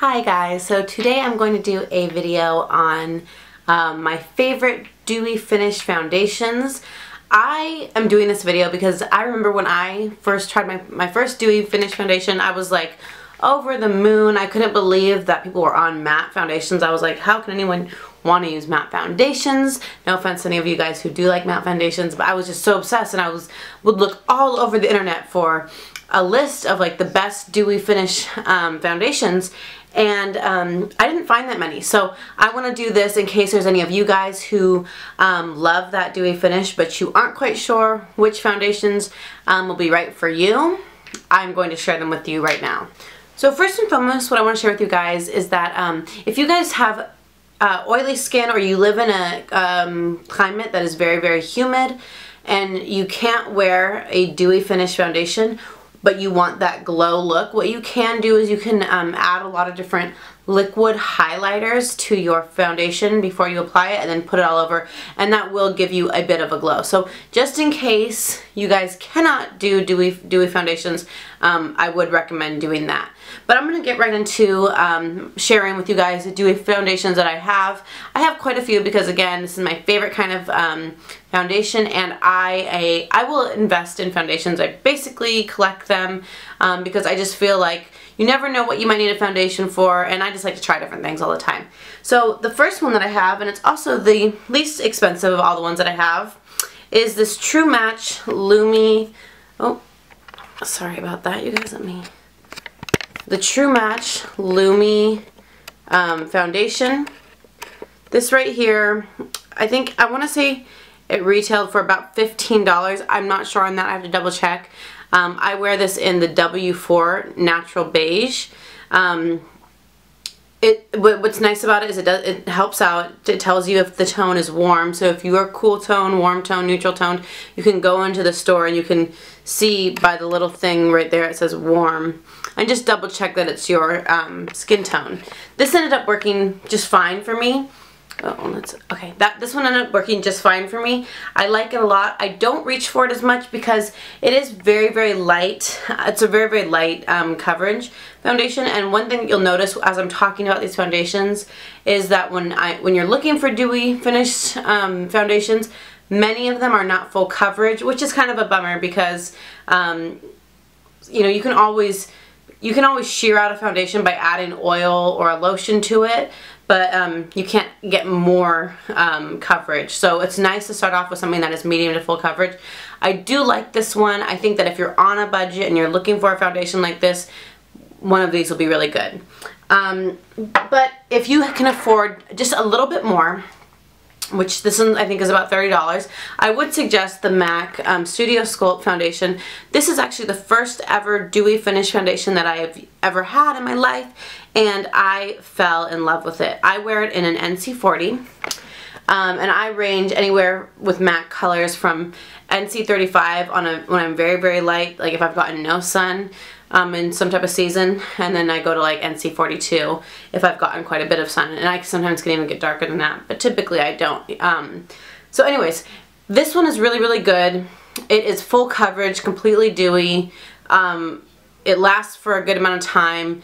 Hi guys, so today I'm going to do a video on my favorite dewy finish foundations. I am doing this video because I remember when I first tried my first dewy finish foundation, I was like over the moon. I couldn't believe that people were on matte foundations. I was like, how can anyone want to use matte foundations? No offense to any of you guys who do like matte foundations, but I was just so obsessed, and I would look all over the internet for a list of like the best dewy finish foundations, and I didn't find that many. So I want to do this in case there's any of you guys who love that dewy finish but you aren't quite sure which foundations will be right for you. I'm going to share them with you right now. So first and foremost, what I want to share with you guys is that if you guys have oily skin, or you live in a climate that is very, very humid and you can't wear a dewy finish foundation, but you want that glow look, what you can do is you can add a lot of different liquid highlighters to your foundation before you apply it, and then put it all over, and that will give you a bit of a glow. So just in case you guys cannot do dewy foundations, I would recommend doing that. But I'm going to get right into sharing with you guys the dewy foundations that I have. I have quite a few because, again, this is my favorite kind of foundation, and I will invest in foundations. I basically collect them because I just feel like you never know what you might need a foundation for, and I just like to try different things all the time. So the first one that I have, and it's also the least expensive of all the ones that I have, is this True Match Lumi. Oh, sorry about that, you guys. The True Match Lumi foundation. This right here, I want to say it retailed for about $15. I'm not sure on that. I have to double check. I wear this in the W4 Natural Beige. What's nice about it is it helps out. It tells you if the tone is warm. So if you are cool tone, warm tone, neutral tone, you can go into the store and you can see by the little thing right there it says warm, and just double check that it's your skin tone. This ended up working just fine for me. Okay, this one ended up working just fine for me. I like it a lot. I don't reach for it as much because it is very, very light. It's a very, very light coverage foundation, and one thing you'll notice as I'm talking about these foundations is that when you're looking for dewy finish foundations, many of them are not full coverage, which is kind of a bummer because you know, you can always sheer out a foundation by adding oil or a lotion to it, but you can't get more coverage. So it's nice to start off with something that is medium to full coverage. I do like this one. I think that if you're on a budget and you're looking for a foundation like this, one of these will be really good. But if you can afford just a little bit more, which this one I think is about $30, I would suggest the MAC Studio Sculpt foundation. This is actually the first ever dewy finish foundation that I have ever had in my life, and I fell in love with it. I wear it in an NC40, and I range anywhere with MAC colors from NC35 when I'm very, very light, like if I've gotten no sun in some type of season, and then I go to like NC42 if I've gotten quite a bit of sun, and I sometimes can even get darker than that, but typically I don't. So anyways, this one is really, really good. It is full coverage, completely dewy. It lasts for a good amount of time.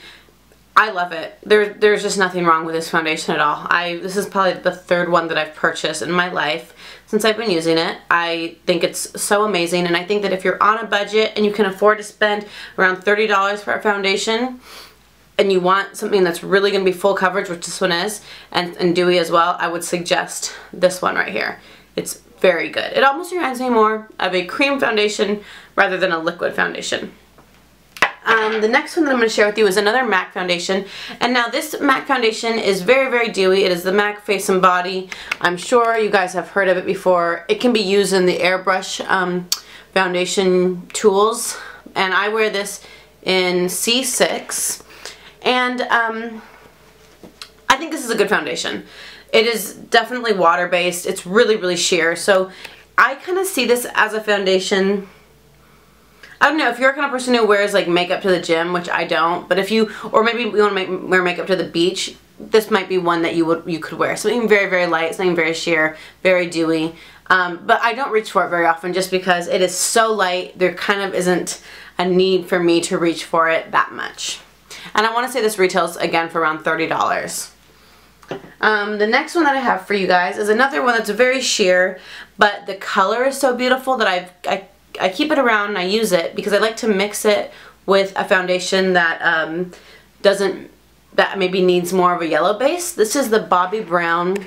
I love it. There's just nothing wrong with this foundation at all. This is probably the third one that I've purchased in my life since I've been using it. I think it's so amazing, and I think that if you're on a budget and you can afford to spend around $30 for a foundation, and you want something that's really going to be full coverage, which this one is, and dewy as well, I would suggest this one right here. It's very good. It almost reminds me more of a cream foundation rather than a liquid foundation. The next one that I'm going to share with you is another MAC foundation, and now this MAC foundation is very, very dewy. It is the MAC Face and Body. I'm sure you guys have heard of it before. It can be used in the airbrush foundation tools, and I wear this in C6, and I think this is a good foundation. It is definitely water-based. It's really, really sheer, so I kind of see this as a foundation. I don't know, if you're the kind of person who wears like makeup to the gym, which I don't, but if you, or maybe you want to wear makeup to the beach, this might be one that you could wear. Something very, very light, something very sheer, very dewy. But I don't reach for it very often just because it is so light, there kind of isn't a need for me to reach for it that much. And I want to say this retails again for around $30. The next one that I have for you guys is another one that's very sheer, but the color is so beautiful that I keep it around and I use it because I like to mix it with a foundation that that maybe needs more of a yellow base. This is the Bobbi Brown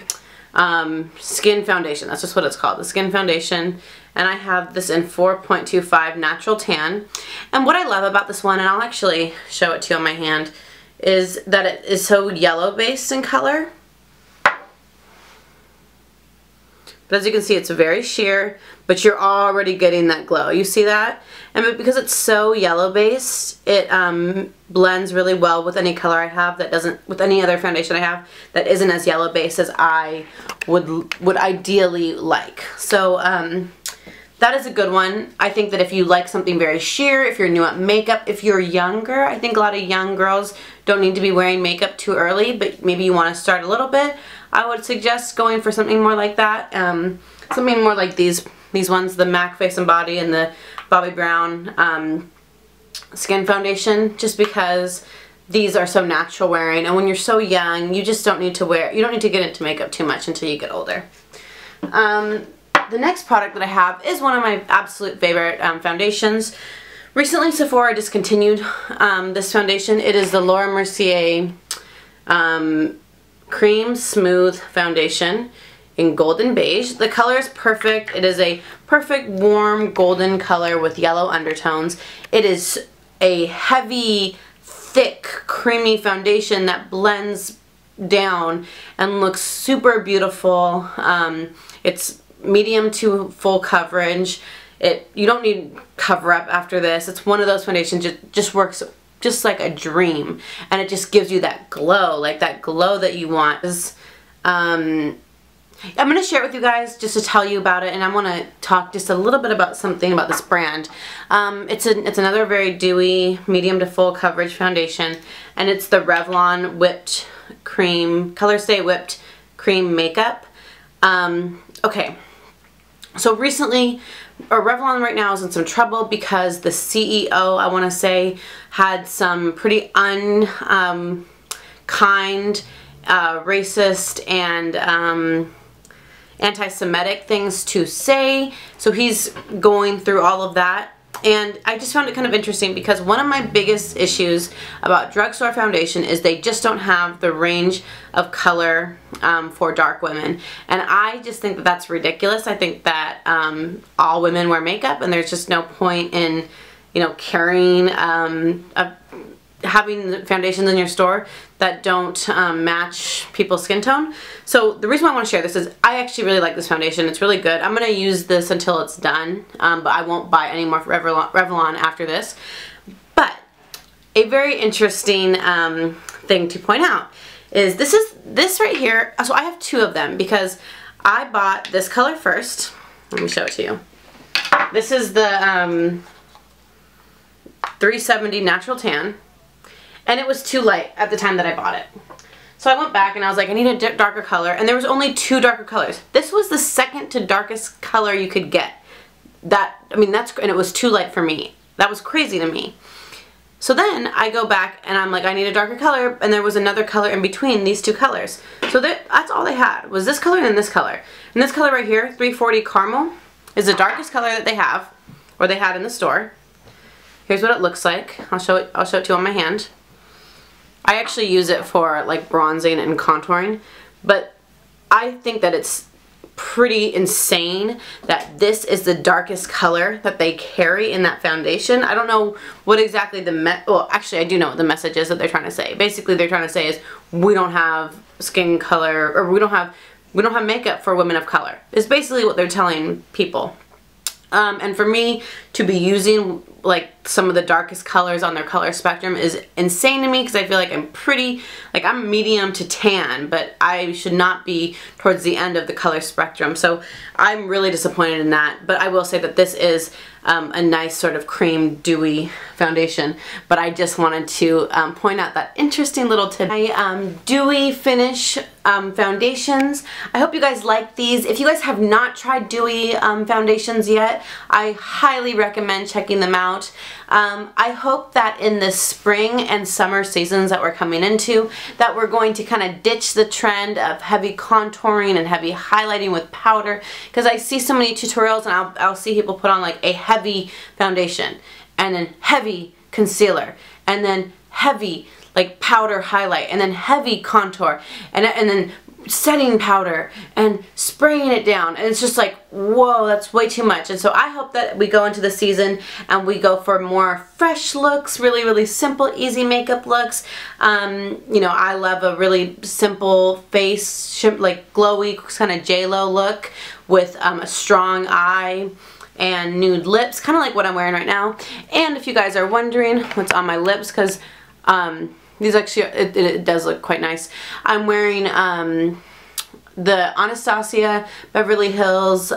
Skin Foundation. That's just what it's called, the Skin Foundation. And I have this in 4.25 Natural Tan. And what I love about this one, and I'll actually show it to you on my hand, is that it is so yellow based in color. But as you can see, it's very sheer, but you're already getting that glow. You see that? And because it's so yellow based, it blends really well with any color I have that doesn't, with any other foundation I have that isn't as yellow based as I would ideally like. So that is a good one. I think that if you like something very sheer, if you're new at makeup, if you're younger, I think a lot of young girls don't need to be wearing makeup too early, but maybe you want to start a little bit, I would suggest going for something more like that. Something more like these ones, the MAC Face and Body and the Bobbi Brown Skin Foundation, just because these are so natural wearing, and when you're so young, you just don't need to wear, you don't need to get into makeup too much until you get older. The next product that I have is one of my absolute favorite foundations. Recently Sephora discontinued this foundation. It is the Laura Mercier Cream Smooth Foundation in Golden Beige. The color is perfect. It is a perfect warm golden color with yellow undertones. It is a heavy, thick, creamy foundation that blends down and looks super beautiful. It's medium to full coverage. You don't need cover up after this. It's one of those foundations that just works just like a dream, and it just gives you that glow, like that glow that you want. I'm going to share it with you guys just to tell you about it, and I want to talk just a little bit about something about this brand. It's another very dewy, medium to full coverage foundation, and it's the Revlon Whipped Cream, Color Stay Whipped Cream Makeup. Okay, so recently, Revlon right now is in some trouble because the CEO, I want to say, had some pretty unkind, racist, and anti-Semitic things to say. So he's going through all of that. And I just found it kind of interesting because one of my biggest issues about drugstore foundation is they just don't have the range of color for dark women. And I just think that that's ridiculous. I think that all women wear makeup, and there's just no point in, you know, carrying, having foundations in your store that don't match people's skin tone. So the reason why I want to share this is I actually really like this foundation. It's really good. I'm going to use this until it's done, but I won't buy any more Revlon after this. But a very interesting thing to point out is this right here. So I have two of them because I bought this color first. Let me show it to you. This is the 370 Natural Tan. And it was too light at the time that I bought it. So I went back and I was like, I need a darker color. And there was only two darker colors. This was the second to darkest color you could get. And it was too light for me. That was crazy to me. So then I go back and I'm like, I need a darker color. And there was another color in between these two colors. So that's all they had, was this color and this color. And this color right here, 340 Caramel, is the darkest color that they have, or they had in the store. Here's what it looks like. I'll show it to you on my hand. I actually use it for like bronzing and contouring, but I think that it's pretty insane that this is the darkest color that they carry in that foundation. I don't know what exactly well, actually I do know what the message is that they're trying to say. Basically they're trying to say is we don't have skin color, or we don't have makeup for women of color. Is basically what they're telling people. And for me to be using like some of the darkest colors on their color spectrum is insane to me, because I feel like I'm medium to tan, but I should not be towards the end of the color spectrum. So I'm really disappointed in that. But I will say that this is a nice sort of cream dewy foundation. But I just wanted to point out that interesting little tip. My dewy finish foundations. I hope you guys like these. If you guys have not tried dewy foundations yet, I highly recommend checking them out. I hope that in the spring and summer seasons that we're coming into, that we're going to kind of ditch the trend of heavy contouring and heavy highlighting with powder, because I see so many tutorials and I'll see people put on like a heavy foundation and then heavy concealer and then heavy like powder highlight and then heavy contour and then setting powder and spraying it down, and it's just like, whoa, that's way too much. And so I hope that we go into the season and we go for more fresh looks, really simple, easy makeup looks. You know, I love a really simple face, like glowy kind of J-Lo look with a strong eye and nude lips, kind of like what I'm wearing right now. And if you guys are wondering what's on my lips, because these actually, it does look quite nice. I'm wearing the Anastasia Beverly Hills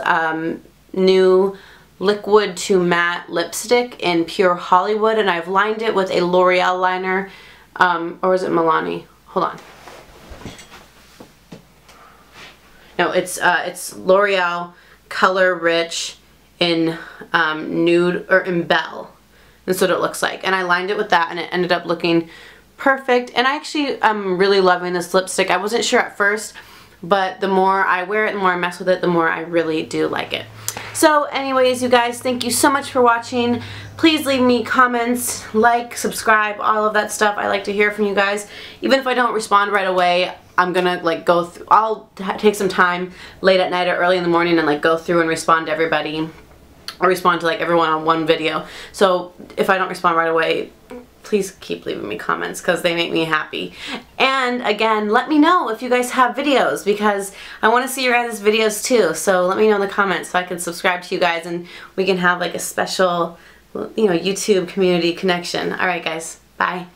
new liquid to matte lipstick in Pure Hollywood, and I've lined it with a L'Oreal liner, or is it Milani? Hold on. No, it's L'Oreal Color Rich in nude, or in Belle. That's what it looks like. And I lined it with that and it ended up looking perfect. And I actually am really loving this lipstick. I wasn't sure at first, but the more I wear it, the more I mess with it, the more I really do like it. So anyways, you guys, thank you so much for watching. Please leave me comments, like, subscribe, all of that stuff. I like to hear from you guys. Even if I don't respond right away, I'm gonna like go through, I'll take some time late at night or early in the morning and like go through and respond to everybody. Or respond to like everyone on one video. So if I don't respond right away, please keep leaving me comments because they make me happy. And again, let me know if you guys have videos, because I want to see your guys' videos too. So let me know in the comments so I can subscribe to you guys and we can have like a special, you know, YouTube community connection. Alright guys, bye.